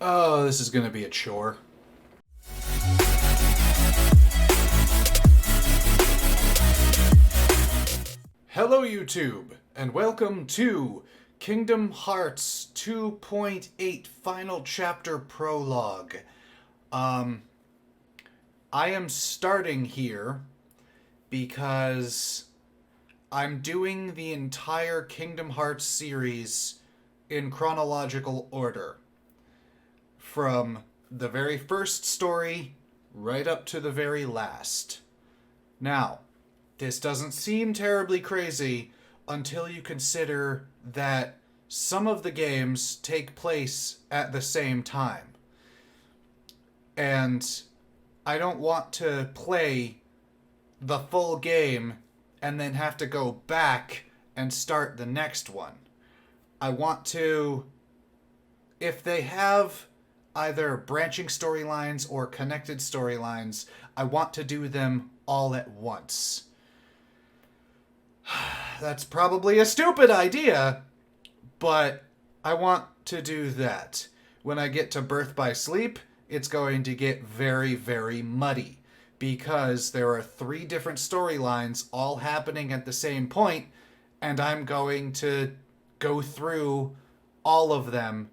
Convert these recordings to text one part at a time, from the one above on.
Oh, this is going to be a chore. Hello, YouTube, and welcome to Kingdom Hearts 2.8 Final Chapter Prologue. I am starting here because I'm doing the entire Kingdom Hearts series in chronological order. From the very first story right up to the very last. Now, this doesn't seem terribly crazy until you consider that some of the games take place at the same time. And I don't want to play the full game and then have to go back and start the next one. I want to, if they have either branching storylines or connected storylines, I want to do them all at once. That's probably a stupid idea, but I want to do that. When I get to Birth by Sleep, it's going to get very, very muddy, because there are 3 different storylines all happening at the same point, and I'm going to go through all of them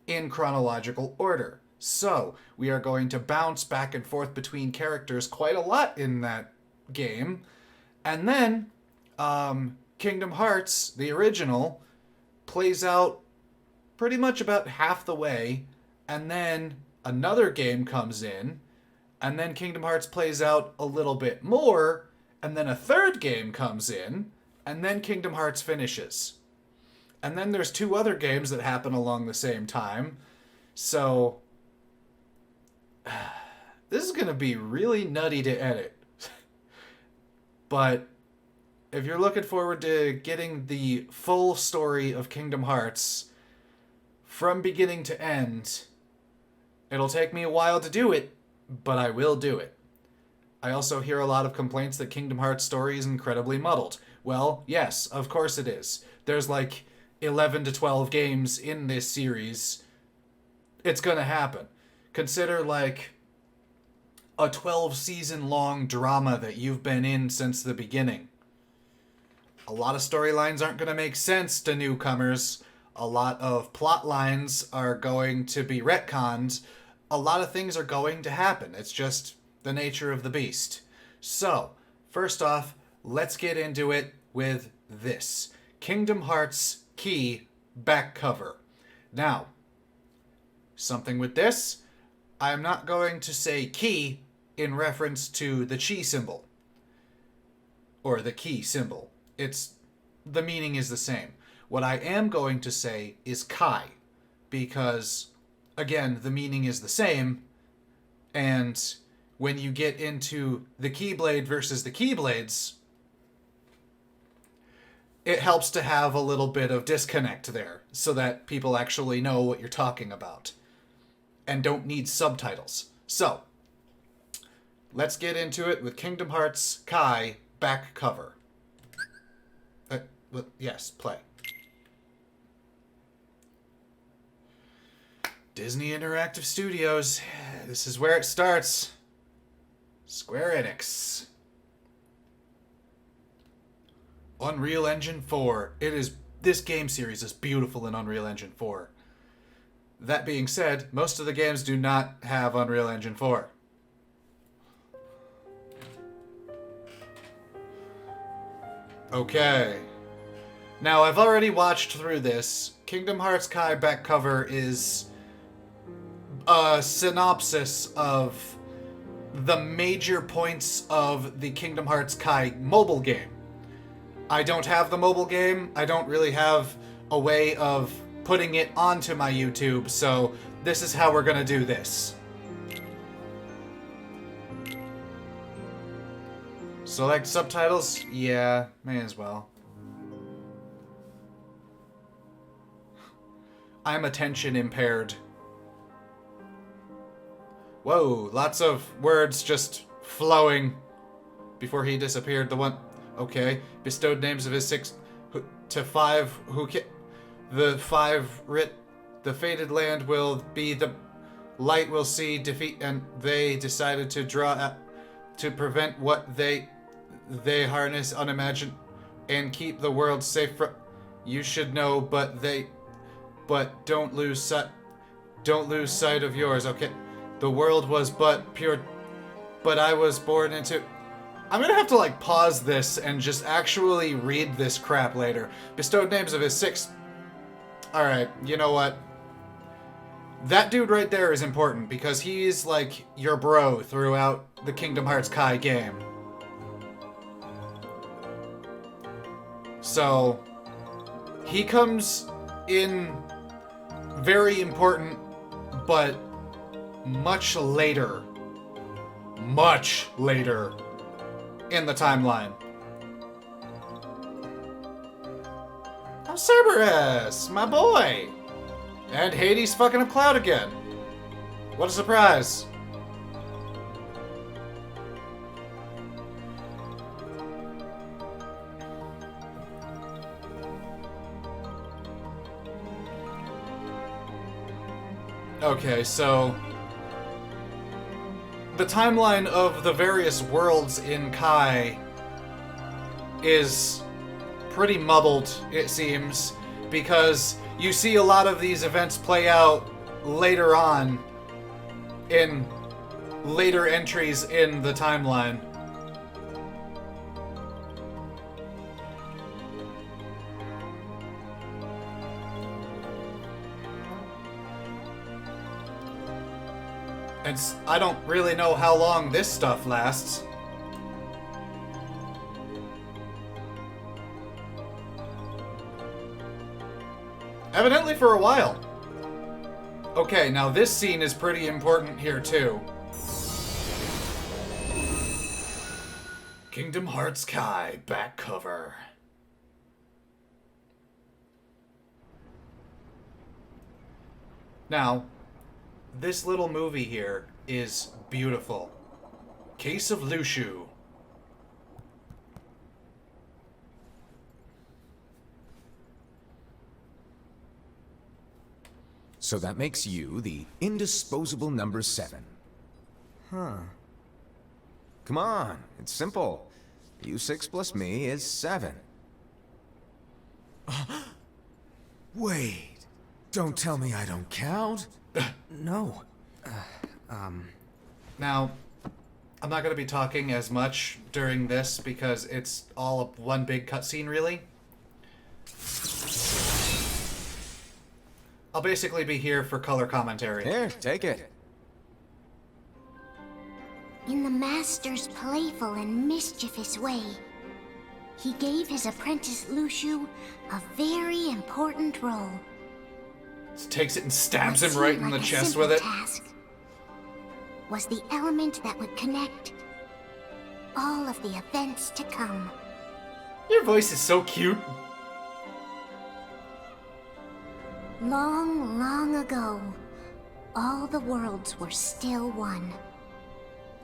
in chronological order. So, we are going to bounce back and forth between characters quite a lot in that game. And then, Kingdom Hearts, the original, plays out pretty much about half the way, and then another game comes in, and then Kingdom Hearts plays out a little bit more, and then a third game comes in, and then Kingdom Hearts finishes. And then there's 2 other games that happen along the same time. So, this is going to be really nutty to edit. But if you're looking forward to getting the full story of Kingdom Hearts from beginning to end, it'll take me a while to do it, but I will do it. I also hear a lot of complaints that Kingdom Hearts story is incredibly muddled. Well, yes, of course it is. There's like 11 to 12 games in this series. It's gonna happen. Consider like a 12-season long drama that you've been in since the beginning. A lot of storylines aren't gonna make sense to newcomers. A lot of plot lines are going to be retconned. A lot of things are going to happen. It's just the nature of the beast. So, first off, let's get into it with this. Kingdom Hearts Key back cover. Now, something with this, I'm not going to say key in reference to the chi symbol or the key symbol. The meaning is the same. What I am going to say is kai, because again, the meaning is the same, and when you get into the Keyblade versus the Keyblades, it helps to have a little bit of disconnect there so that people actually know what you're talking about and don't need subtitles. So, let's get into it with Kingdom Hearts Kai back cover. Yes, play. Disney Interactive Studios. This is where it starts. Square Enix. Unreal Engine 4. This game series is beautiful in Unreal Engine 4. That being said, most of the games do not have Unreal Engine 4. Okay. Now, I've already watched through this. Kingdom Hearts Kai back cover is a synopsis of the major points of the Kingdom Hearts Kai mobile game. I don't have the mobile game. I don't really have a way of putting it onto my YouTube, so this is how we're gonna do this. Select subtitles? Yeah, may as well. I'm attention impaired. Whoa, lots of words just flowing before he disappeared. Okay, bestowed names of his 6 to 5 the 5 writ The fated land will be the light will see defeat, and they decided to draw up to prevent what they harness unimagined and keep the world safe from. You should know, but don't lose sight of yours. Okay, the world was but pure, but I was born into. I'm gonna have to like pause this and just actually read this crap later. Bestowed names of his 6. All right, you know what? That dude right there is important because he's like your bro throughout the Kingdom Hearts Kai game. So, he comes in very important, but much later in the timeline. Oh, Cerberus, my boy! And Hades fucking up Cloud again. What a surprise. Okay, so the timeline of the various worlds in Kai is pretty muddled, it seems, because you see a lot of these events play out later on in later entries in the timeline. And I don't really know how long this stuff lasts. Evidently for a while. Okay, now this scene is pretty important here too. Kingdom Hearts Kai back cover. Now, this little movie here is beautiful. Case of Lushu. So that makes you the indisposable number 7. Huh. Come on, it's simple. U6 plus me is 7. Wait, don't tell me I don't count. No. Now, I'm not going to be talking as much during this because it's all one big cutscene, really. I'll basically be here for color commentary. Here, take it. In the Master's playful and mischievous way, he gave his apprentice Lushu a very important role. Just takes it and stabs him What right seemed in the like a chest simple with it. task was the element that would connect all of the events to come. Your voice is so cute. Long, long ago, all the worlds were still one.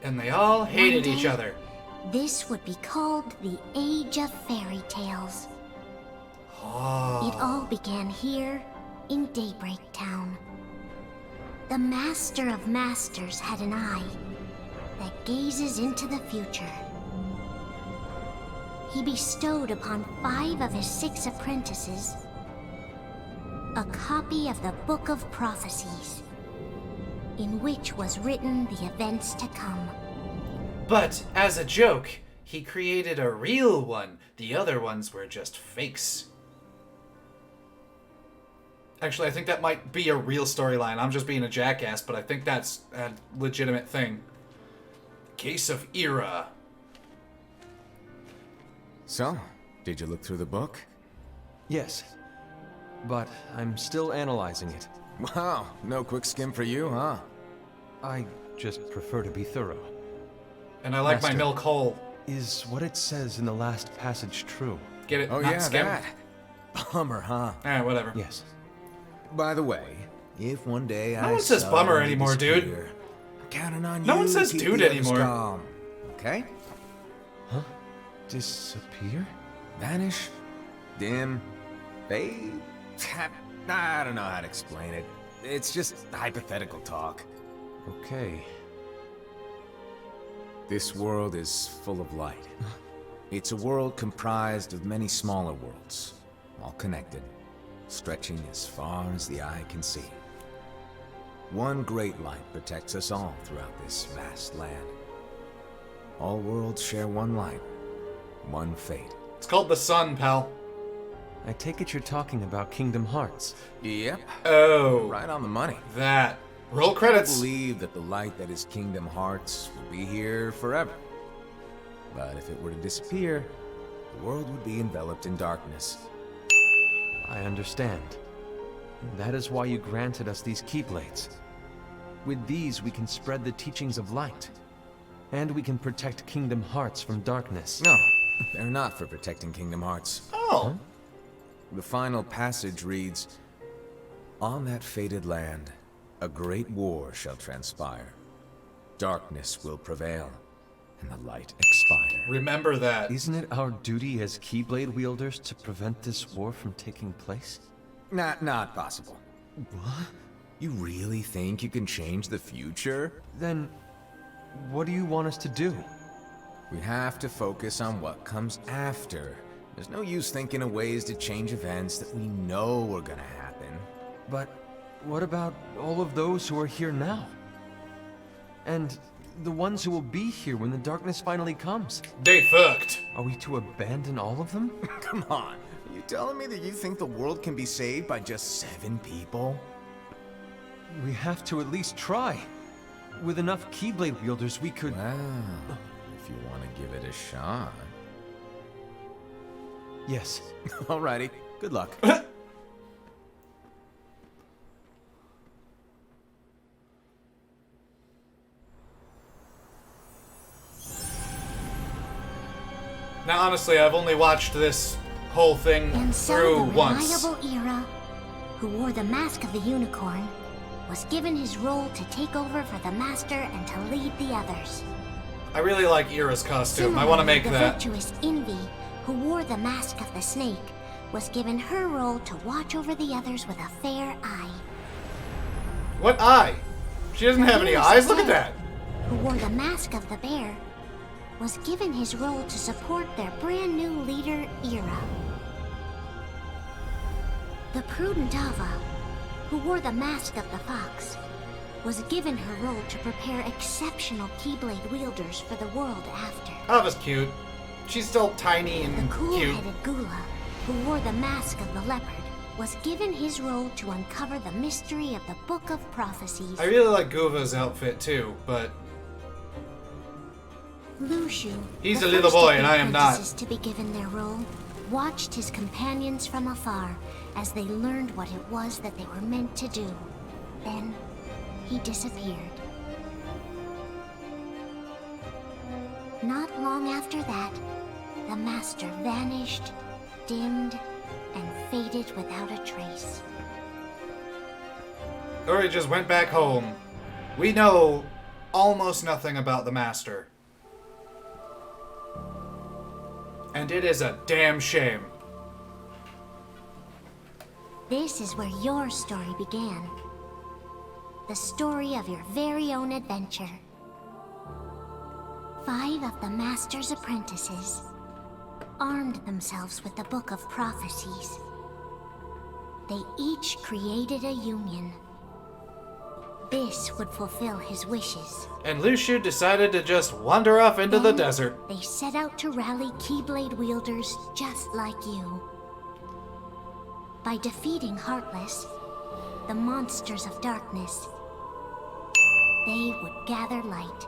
And they all hated One each day, other. This would be called the Age of Fairy Tales. Oh. It all began here in Daybreak Town. The Master of Masters had an eye that gazes into the future. He bestowed upon 5 of his 6 apprentices a copy of the Book of Prophecies, in which was written the events to come. But, as a joke, he created a real one. The other ones were just fakes. Actually, I think that might be a real storyline. I'm just being a jackass, but I think that's a legitimate thing. Case of Era. So, did you look through the book? Yes. But I'm still analyzing it. Wow, no quick skim for you, huh? I just prefer to be thorough. And I like my Master. milk whole. Is what it says in the last passage true? Get it? Oh Not yeah, skim. that. Bummer, huh? Alright, whatever. Yes. By the way, if one day No one says bummer anymore, dude. I'm counting on No you one says to keep dude the others anymore. calm, okay? Huh? Disappear? Vanish, dim, fade, tap, I don't know how to explain it. It's just hypothetical talk. Okay. This world is full of light. It's a world comprised of many smaller worlds, all connected, stretching as far as the eye can see. One great light protects us all throughout this vast land. All worlds share one light, one fate. It's called the sun, pal. I take it you're talking about Kingdom Hearts. Yep, Oh, right on the money. that. Roll I credits. believe that the light that is Kingdom Hearts will be here forever. But if it were to disappear, the world would be enveloped in darkness. I understand. That is why you granted us these Keyblades. With these, we can spread the teachings of light. And we can protect Kingdom Hearts from darkness. No, they're not for protecting Kingdom Hearts. Oh. The final passage reads, "On that fated land, a great war shall transpire. Darkness will prevail, and the light expire." Remember that. Isn't it our duty as Keyblade wielders to prevent this war from taking place? Not possible. What? You really think you can change the future? Then, what do you want us to do? We have to focus on what comes after. There's no use thinking of ways to change events that we know are gonna happen. But what about all of those who are here now? And the ones who will be here when the darkness finally comes? They fucked. Are we to abandon all of them? Come on. Are you telling me that you think the world can be saved by just 7 people? We have to at least try. With enough Keyblade wielders, we could... Well, if you want to give it a shot. Yes. Alrighty. Good luck. Now, honestly, I've only watched this whole thing And so through the once. reliable Era, who wore the mask of the unicorn, was given his role to take over for the Master and to lead the others. I really like Ira's costume. I want to Similarly, make the that. virtuous Envy, who wore the mask of the snake, was given her role to watch over the others with a fair eye. What eye? She doesn't have any Here's eyes. Look at Ted, that. who wore the mask of the bear, was given his role to support their brand new leader, Ira. The prudent Ava, who wore the mask of the fox, was given her role to prepare exceptional Keyblade wielders for the world after. Ava's cute. She's still tiny The and cute. cool-headed Gula, who wore the mask of the leopard, was given his role to uncover the mystery of the Book of Prophecies. I really like Guva's outfit too, but Lushu, He's the a little first of boy the and I am not. apprentices to be given their role, watched his companions from afar as they learned what it was that they were meant to do. Then, he disappeared. Not long after that, the Master vanished, dimmed, and faded without a trace. or he just went back home. We know almost nothing about the Master. And it is a damn shame. This is where your story began. The story of your very own adventure. 5 of the Master's apprentices armed themselves with the Book of Prophecies. They each created a union. This would fulfill his wishes. And Lushu decided to just wander off into the Then desert. They set out to rally Keyblade wielders just like you. By defeating Heartless, the monsters of darkness, they would gather light.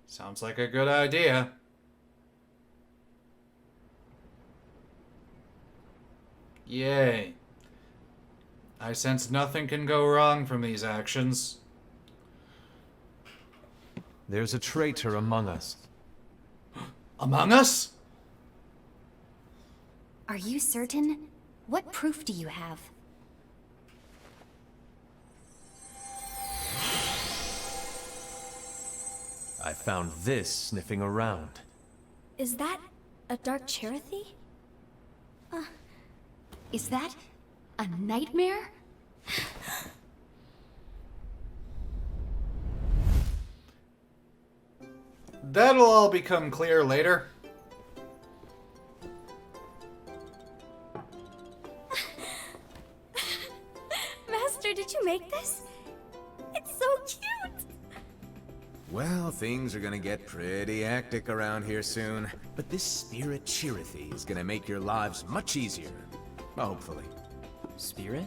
Sounds like a good idea. Yay. I sense nothing can go wrong from these actions. There's a traitor among us. Among Us? Are you certain? What proof do you have? I found this sniffing around. Is that a dark Cherothy? Is that a nightmare? That'll all become clear later. Master, did you make this? It's so cute! Well, things are gonna get pretty hectic around here soon. But this spirit Chirithy is gonna make your lives much easier. Hopefully. Spirit?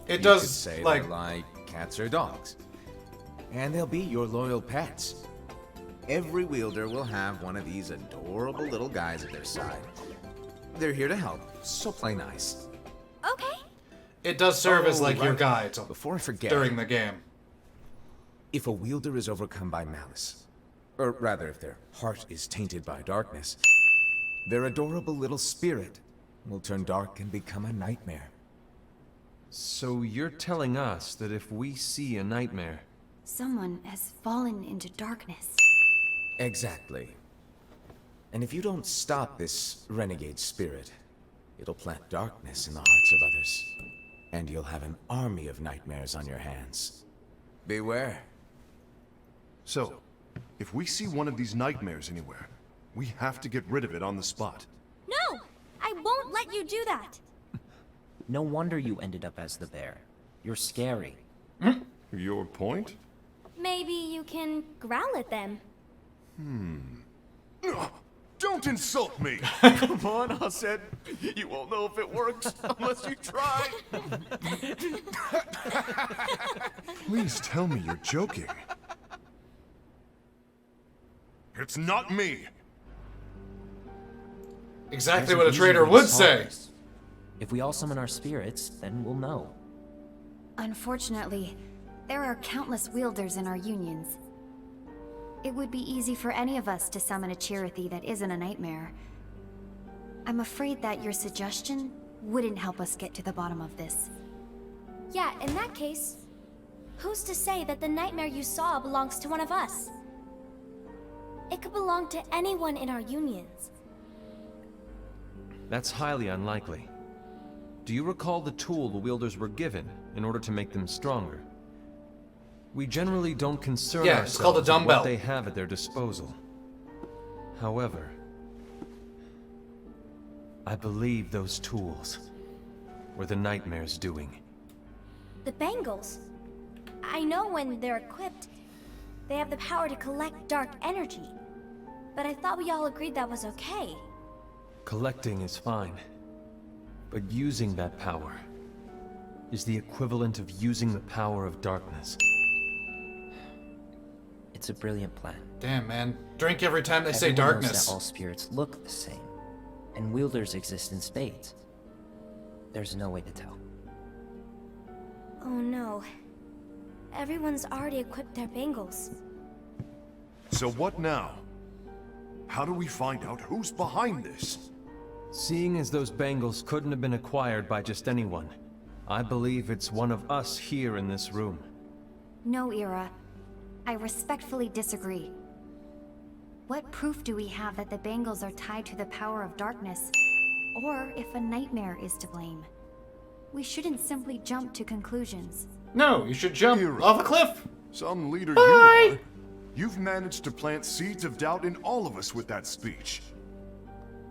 It You does, could say like... they're like cats or dogs. And they'll be your loyal pets. Every wielder will have one of these adorable little guys at their side. They're here to help, so play nice. Okay. It does serve as, like, your right. guide Before I forget, during the game. if a wielder is overcome by malice, or rather if their heart is tainted by darkness, their adorable little spirit will turn dark and become a nightmare. So you're telling us that if we see a nightmare, Someone has fallen into darkness. Exactly. And if you don't stop this renegade spirit, it'll plant darkness in the hearts of others. And you'll have an army of nightmares on your hands. Beware. So, if we see one of these nightmares anywhere, we have to get rid of it on the spot. No! I won't let you do that! No wonder you ended up as the bear. You're scary. Your point? Maybe you can growl at them. Don't insult me! Come on, Hassan. You won't know if it works unless you try. Please tell me you're joking. It's not me! Exactly There's what a reason traitor to would solve say. this. If we all summon our spirits, then we'll know. Unfortunately, there are countless wielders in our unions. It would be easy for any of us to summon a Chirithy that isn't a nightmare. I'm afraid that your suggestion wouldn't help us get to the bottom of this. Yeah, in that case, who's to say that the nightmare you saw belongs to one of us? It could belong to anyone in our unions. that's highly unlikely. Do you recall the tool the wielders were given in order to make them stronger? We generally don't concern Yeah, it's called a ourselves with dumbbell. what they have at their disposal. However, I believe those tools were the nightmare's doing. The bangles. I know when they're equipped, they have the power to collect dark energy. But I thought we all agreed that was okay. Collecting is fine, but using that power is the equivalent of using the power of darkness. It's a brilliant plan. Damn, man. Drink every time they say Everyone knows darkness. that all spirits look the same, and wielders exist in spades. There's no way to tell. Oh no. Everyone's already equipped their bangles. So what now? How do we find out who's behind this? Seeing as those bangles couldn't have been acquired by just anyone, I believe it's one of us here in this room. No, Ira. I respectfully disagree. What proof do we have that the bangles are tied to the power of darkness? Or if a nightmare is to blame? We shouldn't simply jump to conclusions. No, you should jump Hero. off a cliff. Some leader Bye. you are. You've managed to plant seeds of doubt in all of us with that speech.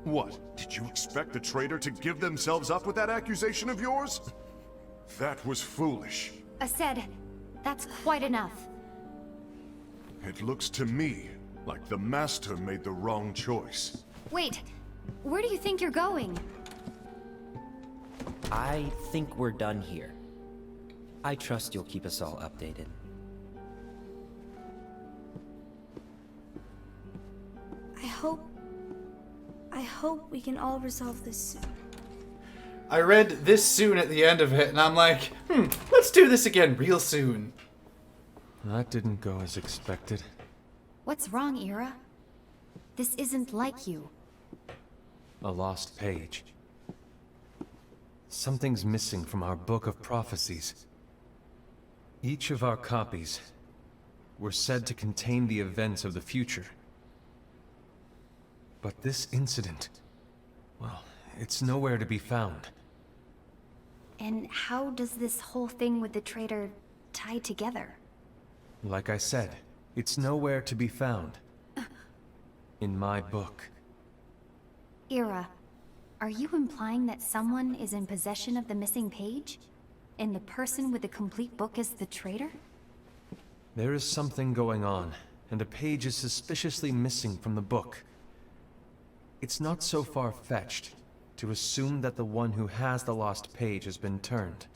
What? Did you expect the traitor to give themselves up with that accusation of yours? That was foolish. Ased, that's quite enough. It looks to me like the Master made the wrong choice. Wait, where do you think you're going? I think we're done here. I trust you'll keep us all updated. I hope we can all resolve this soon. I read this soon at the end of it, and I'm like, let's do this again real soon. That didn't go as expected. What's wrong, Ira? This isn't like you. A lost page. Something's missing from our book of prophecies. Each of our copies were said to contain the events of the future. But this incident, well, it's nowhere to be found. And how does this whole thing with the traitor tie together? Like I said, it's nowhere to be found. In my book. Ira, are you implying that someone is in possession of the missing page? And the person with the complete book is the traitor? There is something going on, and a page is suspiciously missing from the book. It's not so far-fetched to assume that the one who has the lost page has been turned,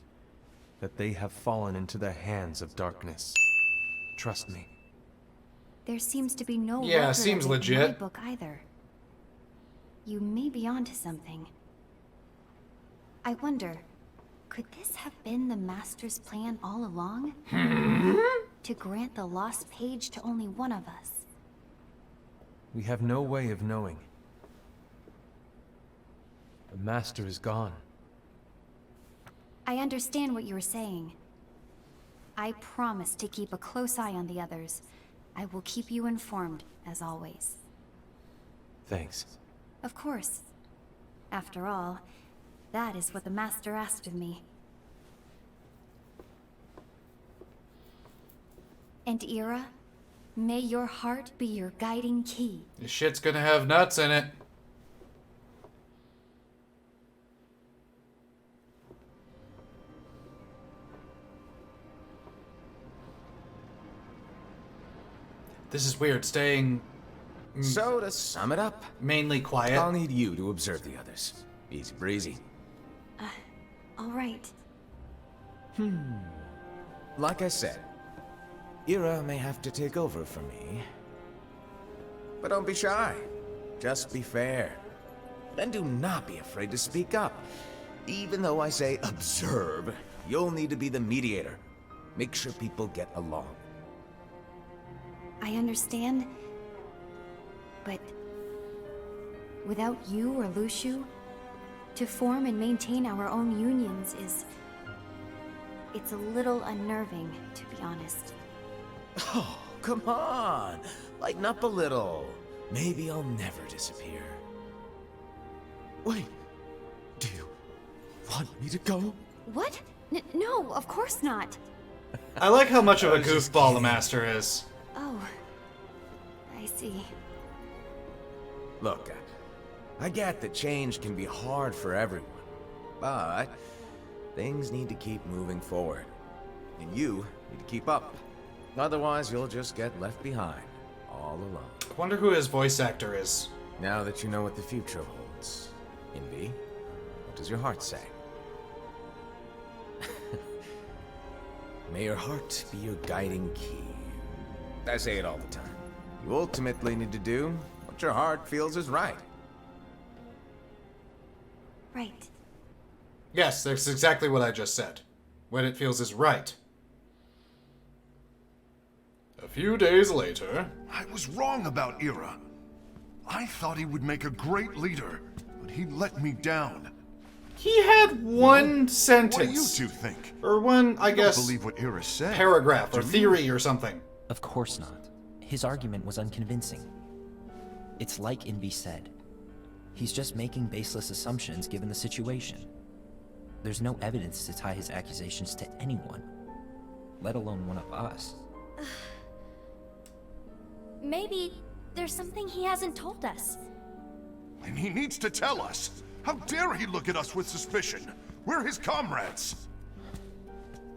that they have fallen into the hands of darkness. Trust me. There seems to be no Yeah, record seems of it in my legit. book either. You may be onto something. I wonder, could this have been the Master's plan all along? To grant the lost page to only one of us? We have no way of knowing. The Master is gone. I understand what you were saying. I promise to keep a close eye on the others. I will keep you informed, as always. Thanks. Of course. After all, that is what the Master asked of me. And Ira, may your heart be your guiding key. This shit's gonna have nuts in it. This is weird, staying So, to sum it up, mainly quiet. I'll need you to observe the others. Easy breezy. All right. Like I said, Ira may have to take over for me. But don't be shy. Just be fair. And do not be afraid to speak up. Even though I say observe, you'll need to be the mediator. Make sure people get along. I understand. But without you or Luciu, to form and maintain our own unions is... it's a little unnerving, to be honest. Oh, come on. Lighten up a little. Maybe I'll never disappear. Wait. Do you want me to go? What? No, of course not. I like how much of a I was just goofball the kidding. Master is. Oh, I see. Look, I get that change can be hard for everyone, but things need to keep moving forward. And you need to keep up. Otherwise, you'll just get left behind, all alone. I wonder who his voice actor is. Now that you know what the future holds, Envy, what does your heart say? May your heart be your guiding key. I say it all the time. You ultimately need to do what your heart feels is right. Right. Yes, that's exactly what I just said. What it feels is right. A few days later... I was wrong about Ira. I thought he would make a great leader, but he let me down. He had one sentence. What do you two think? Or one, I I guess, don't believe what Ira said. paragraph or Do you? theory or something. Of course not. His argument was unconvincing. It's like Envy said. He's just making baseless assumptions given the situation. There's no evidence to tie his accusations to anyone, let alone one of us. Maybe there's something he hasn't told us. And he needs to tell us. How dare he look at us with suspicion? We're his comrades.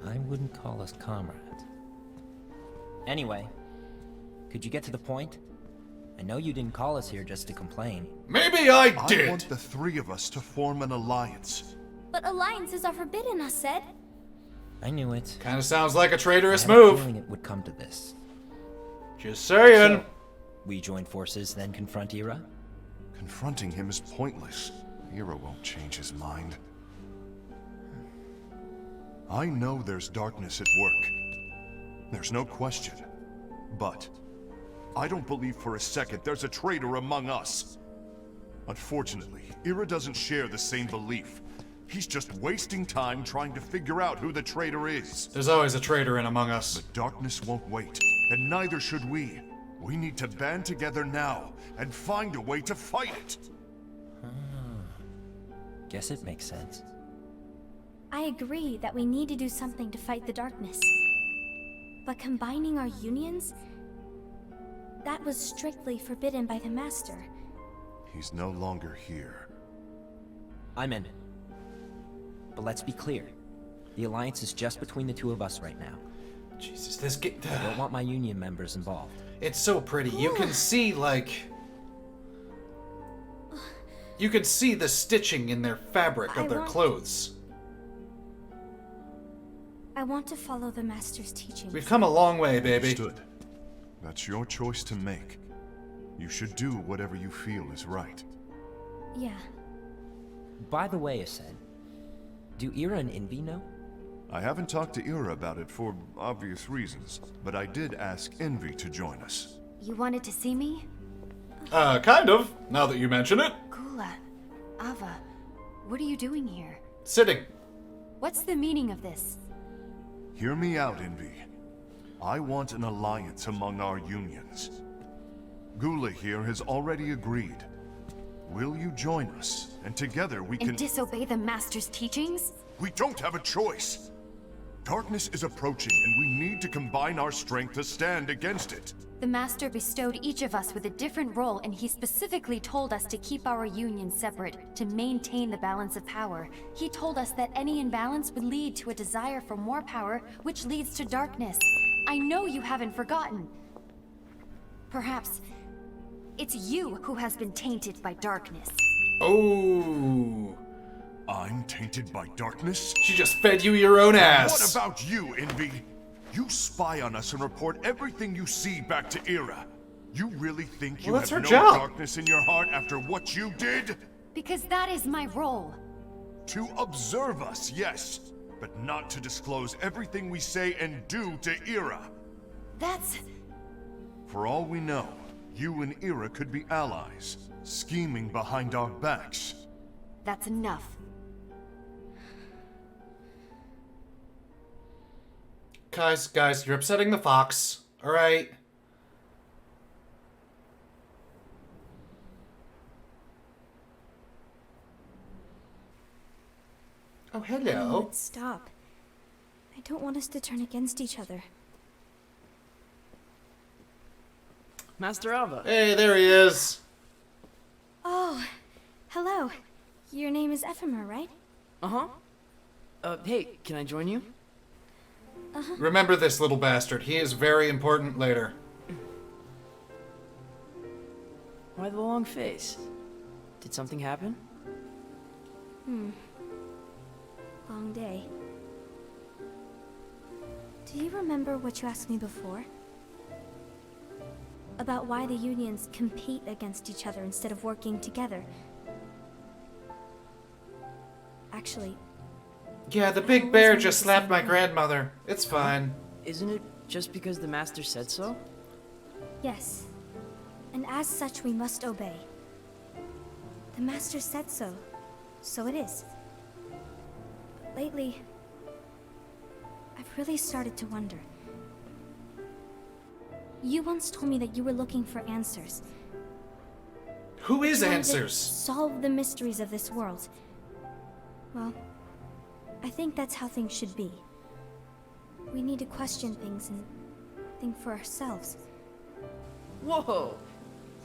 I wouldn't call us comrades. Anyway, could you get to the point? I know you didn't call us here just to complain. Maybe I I did. want the three of us to form an alliance. But alliances are forbidden, us said. I knew it. Kind of sounds like a traitorous I had a move. feeling it would come to this. Just saying. So, we join forces, then confront Ira? Confronting him is pointless. Ira won't change his mind. I know there's darkness at work. There's no question. But I don't believe for a second there's a traitor among us. Unfortunately, Ira doesn't share the same belief. He's just wasting time trying to figure out who the traitor is. There's always a traitor in among us. But darkness won't wait, and neither should we. We need to band together now and find a way to fight it. Guess it makes sense. I agree that we need to do something to fight the darkness. But combining our unions? That was strictly forbidden by the Master. He's no longer here. I'm in. But let's be clear. The alliance is just between the two of us right now. Jesus, this I don't want my union members involved. It's so pretty. You can see, like... You can see the stitching in their fabric of their clothes. I want to follow the Master's teachings. We've come a long way, baby. Understood. That's your choice to make. You should do whatever you feel is right. Yeah. By the way, Ascend, do Ira and Envy know? I haven't talked to Ira about it for obvious reasons, but I did ask Envy to join us. You wanted to see me? Kind of, now that you mention it. Gula, Ava, what are you doing here? Sitting. What's the meaning of this? Hear me out, Envy. I want an alliance among our unions. Gula here has already agreed. Will you join us? And together we can... And disobey the Master's teachings? We don't have a choice! Darkness is approaching, and we need to combine our strength to stand against it. The Master bestowed each of us with a different role, and he specifically told us to keep our union separate, to maintain the balance of power. He told us that any imbalance would lead to a desire for more power, which leads to darkness. I know you haven't forgotten. Perhaps it's you who has been tainted by darkness. Oh. I'm tainted by darkness? She just fed you your own ass. What about you, Envy? You spy on us and report everything you see back to Ira. You really think you Well, that's have her no job. darkness in your heart after what you did? Because that is my role. To observe us, yes, but not to disclose everything we say and do to Ira. That's... For all we know, you and Ira could be allies, scheming behind our backs. that's enough. Guys, you're upsetting the fox. Alright? Oh, hello. Stop. I don't want us to turn against each other. Master Alva. Hey, there he is. Oh, hello. Your name is Ephemer, right? Uh-huh. Hey, can I join you? Remember this little bastard. He is very important later. Why the long face? Did something happen? Long day. Do you remember what you asked me before? About why the unions compete against each other instead of working together. Actually, Yeah, the big bear just slapped my grandmother. It's fine. Isn't it just because the Master said so? yes. And as such, we must obey. The Master said so. So it is. But lately, I've really started to wonder. You once told me that you were looking for answers. Who is You wanted to Answers? solve the mysteries of this world. Well, I think that's how things should be. We need to question things and think for ourselves. Whoa!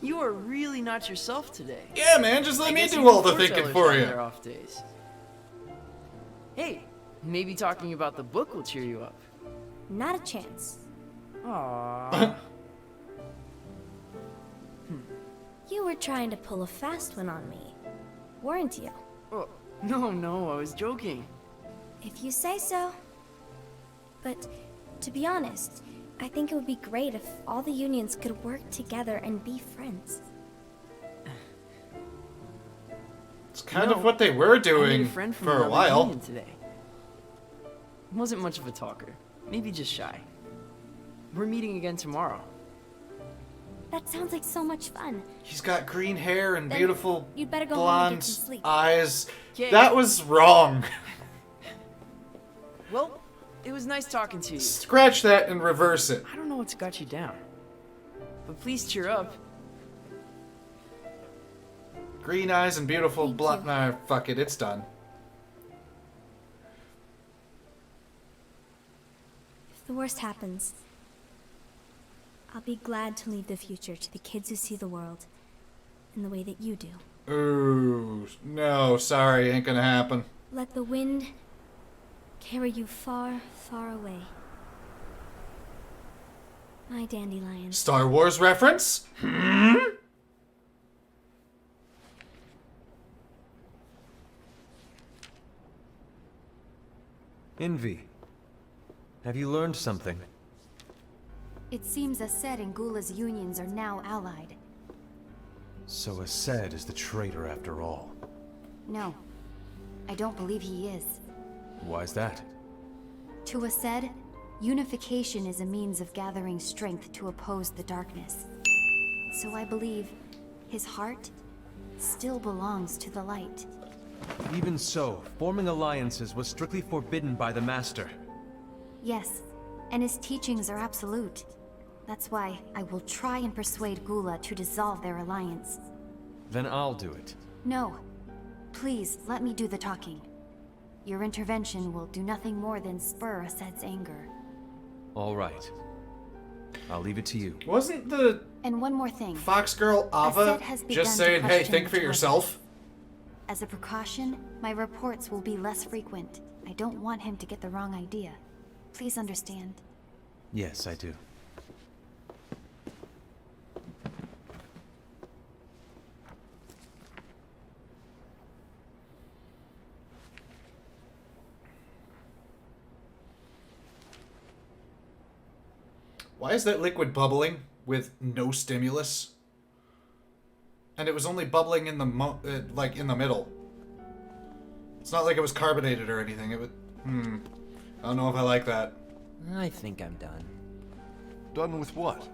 You are really not yourself today. Yeah, man, just let I me guess do even all the foretellers thinking for have you. their off days. Hey, maybe talking about the book will cheer you up. Not a chance. Aww. You were trying to pull a fast one on me, weren't you? Oh, no, I was joking. If you say so. But, to be honest, I think it would be great if all the unions could work together and be friends. It's kind No, of what they were I made doing a friend from for a another while. union today. Wasn't much of a talker. Maybe just shy. We're meeting again tomorrow. That sounds like so much fun. He's got green hair and Then beautiful you'd better go home and get blonde some sleep. eyes. Okay. That was wrong. Well, it was nice talking to you. Scratch that and reverse it. I don't know what's got you down. But please cheer up. Green eyes and beautiful Thank blonde. you. Nah, fuck it, it's done. If the worst happens, I'll be glad to leave the future to the kids who see the world in the way that you do. Ooh, no, sorry, ain't gonna happen. Let the wind carry you far, far away. My dandelion. Star Wars reference? Envy. Have you learned something? It seems Ased and Gula's unions are now allied. So Ased is the traitor after all. No, I don't believe he is. Why's that? To Ased, unification is a means of gathering strength to oppose the darkness. So I believe his heart still belongs to the light. Even so, forming alliances was strictly forbidden by the Master. Yes, and his teachings are absolute. That's why I will try and persuade Gula to dissolve their alliance. Then I'll do it. No. Please, let me do the talking. Your intervention will do nothing more than spur Ased's anger. All right. I'll leave it to you. Wasn't the And one more thing. Fox girl Ava Ased has begun just to saying, hey, question think for the yourself? As a precaution, my reports will be less frequent. I don't want him to get the wrong idea. Please understand. Yes, I do. Why is that liquid bubbling with no stimulus? And it was only bubbling in the like in the middle. It's not like it was carbonated or anything. It was I don't know if I like that. I think I'm done. Done with what?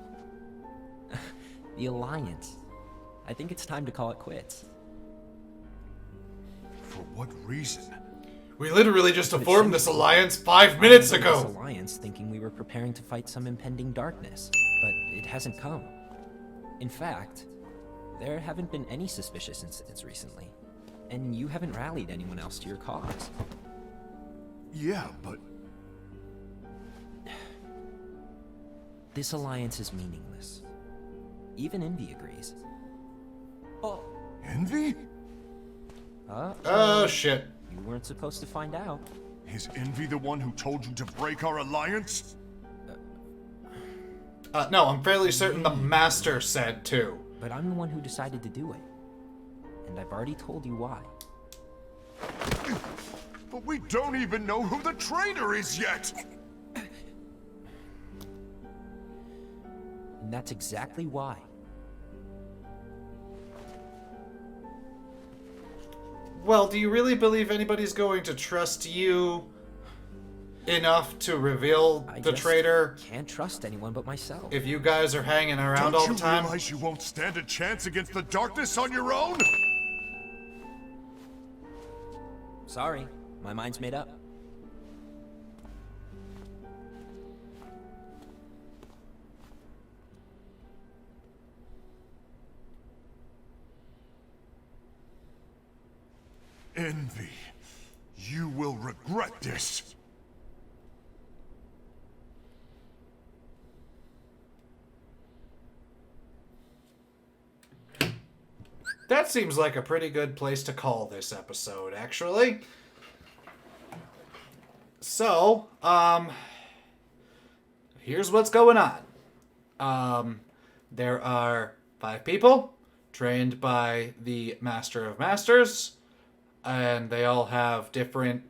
The Alliance. I think it's time to call it quits. For what reason? We literally just But it formed this shouldn't be. alliance 5 minutes I entered ago. This alliance thinking we were preparing to fight some impending darkness, but it hasn't come. In fact, there haven't been any suspicious incidents recently, and you haven't rallied anyone else to your cause. Yeah, but This alliance is meaningless. Even Envy agrees. Oh, Envy? Oh shit. you weren't supposed to find out. Is Envy the one who told you to break our alliance? No, I'm fairly certain the master said too. But I'm the one who decided to do it. And I've already told you why. But we don't even know who the traitor is yet! And that's exactly why. Well, do you really believe anybody's going to trust you enough to reveal I the just traitor can't trust anyone but myself. if you guys are hanging around Don't all you the time? realize you won't stand a chance against the darkness on your own? Sorry, my mind's made up. Envy, you will regret this. That seems like a pretty good place to call this episode, actually. So, here's what's going on. There are 5 people trained by the Master of Masters, and they all have different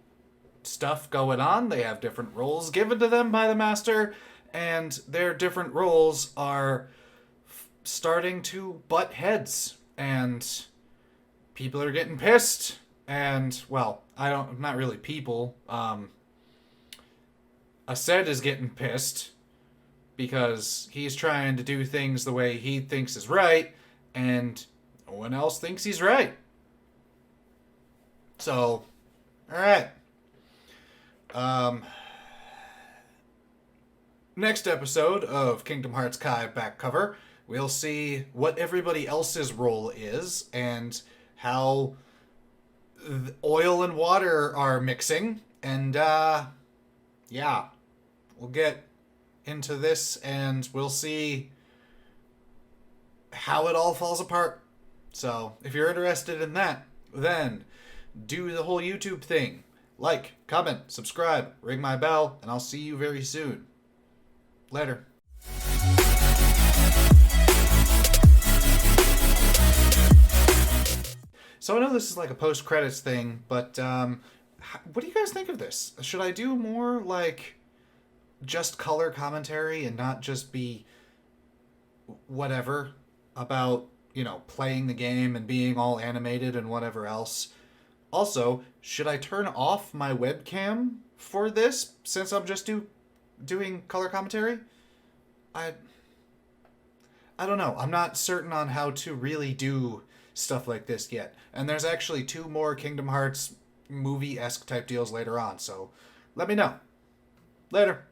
stuff going on. They have different roles given to them by the Master, and their different roles are starting to butt heads, and people are getting pissed, and, well, not really people. Ased is getting pissed because he's trying to do things the way he thinks is right, and no one else thinks he's right. So, alright. Next episode of Kingdom Hearts Kai back cover, we'll see what everybody else's role is and how oil and water are mixing. And, yeah, we'll get into this, and we'll see how it all falls apart. So, if you're interested in that, then do the whole YouTube thing. Like, comment, subscribe, ring my bell, and I'll see you very soon. Later. So I know this is like a post-credits thing, but what do you guys think of this? Should I do more like just color commentary and not just be whatever about, you know, playing the game and being all animated and whatever else? Also, should I turn off my webcam for this since I'm just doing color commentary? I don't know. I'm not certain on how to really do stuff like this yet. And there's actually 2 more Kingdom Hearts movie-esque type deals later on, so let me know. Later.